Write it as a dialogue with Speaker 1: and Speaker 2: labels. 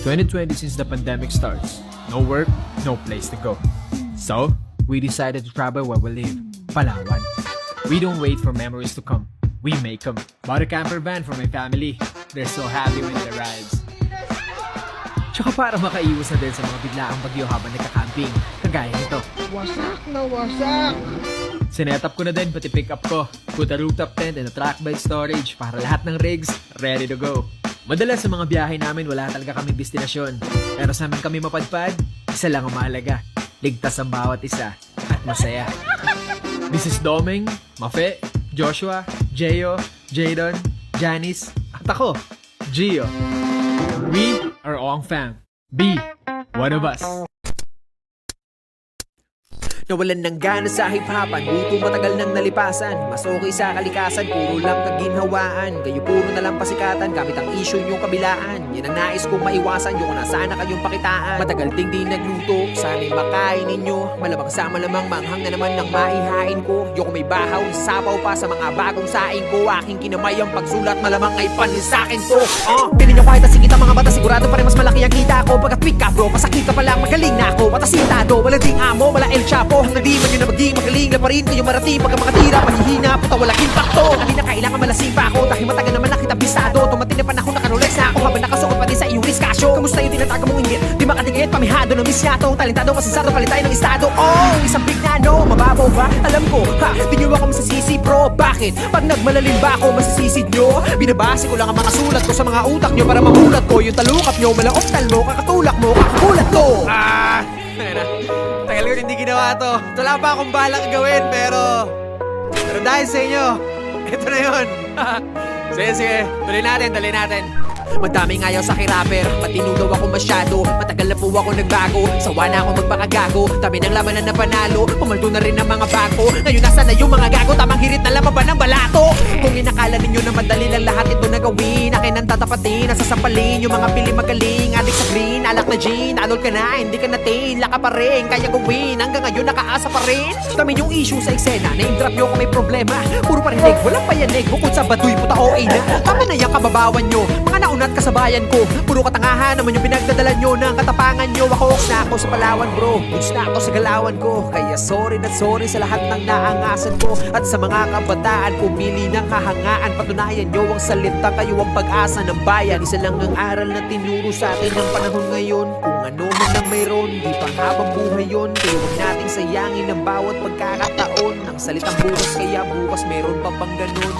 Speaker 1: 2020 since the pandemic starts. No work, no place to go. So, we decided to travel where we live, Palawan. We don't wait for memories to come. We make them. Bought a camper van for my family. They're so happy when it arrives. Tsaka para makaiwas na din sa mga biglaang bagyo habang nagka-camping, kagaya nito.
Speaker 2: Wasak na wasak!
Speaker 1: Sinetap ko na din pati pick up ko. Put a rooftop tent and a track bed storage para lahat ng rigs ready to go. Madalas sa mga biyahe namin wala talaga kaming destinasyon. Pero sa amin kami mapadpad, isa lang ang mahalaga. Ligtas ang bawat isa at masaya. This is Domeng, Mafe, Joshua, Jeyo, Jadon, Janice, at ako, Gio. We are Ong Fam. Be one of us.
Speaker 3: Nawalan ng gana sa hip-hopan, buto matagal nang nalipasan. Mas okay sa kalikasan, puro lang kaginhawaan. Kayo puro na lang pasikatan, gamit ang issue nyong kabilaan. Yan ang nais kong maiwasan, yung na sana kayong pakitaan. Matagal ding di nagluto, sana'y makain ninyo. Malamang sa malamang manghang na naman ng maihain ko. Yung may bahaw, sapaw pa sa mga bagong saing ko. Aking kinamay ang pagsulat, malamang ay panin sa'kin to. Pili nyo kahit asigit ang mga bata, sigurado pa rin mas malaki ang kita ko. Pagkat weak ka bro, pasakit ka palang magaling na ako. Matasintado, wala ding amo, wala El Chapo. Hanggang di man yun na maging magaling na pa rin kayo marating. Pagka makatira, mahihina, puta walang impacto. Hindi na kailangan malasing pa ako, dahil matagal naman nakita bisado. Tumating na panahon nakarolex na ako, habang nakasuot pa din sa iyong diskasyo. Kamusta yung tinatago mong inggit? Di makatingit, pamihado ng misyatong talentado, masensado, palit tayo ng estado. Isang big na no, mababaw ba? Alam ko, di nyo ako masisisi bro. Bakit? Pag nagmalalim ba ako, masisisid nyo? Binabase ko lang ang mga sulat ko sa mga utak nyo para mamulat ko yung talukap nyo, malaoptal mo, kakatulak mo, kakakulat ko. Tagal ko hindi ginawa to. Wala pa akong balak gawin, pero dahil sa inyo, ito na yun. Sige, tuloy natin. Madaming ayaw sa akin-rapper, matinudaw ako masyado. Matagal na po ako nagbago, sawa na ako magpakagago. Dami ng labanan na panalo, pumaldo na rin ang mga bago. Ngayon nasa na yung mga gago, tamang hirit na lamang ba ng balato? Kung inakala ninyo na madali lang lahat ito na gawin, akin ang tatapatin, nasasampalin yung mga pili magaling. Adik sa green, alak na gin, alol ka na, hindi ka natin, laka pa rin, kaya gawin. Hanggang ngayon nakaasa pa rin. Dami yung issue sa eksena, na-drop nyo kung may problema. Puro parinig, walang payanig, bukod sa baduy puta o na. Tama na yung kababawan nyo, mga naunat kasabayan ko. Puro katangahan naman yung pinagdadala nyo ng katapangan nyo. Ako na ako sa Palawan bro, goods na ako sa galawan ko. Kaya sorry na sorry sa lahat ng naangasan ko. At sa mga kabataan pumili ng kahangaan, patunayan nyo ang salita, kayo ang pag-asa ng bayan. Isa lang ang aral na tinuro sa atin ng panahon ngayon. Kung ano man ang mayroon, di pang habang buhay yun. Kaya huwag nating sayangin ang bawat pagkakataon. Ang salitang bukas, kaya bukas meron pa bang ganun.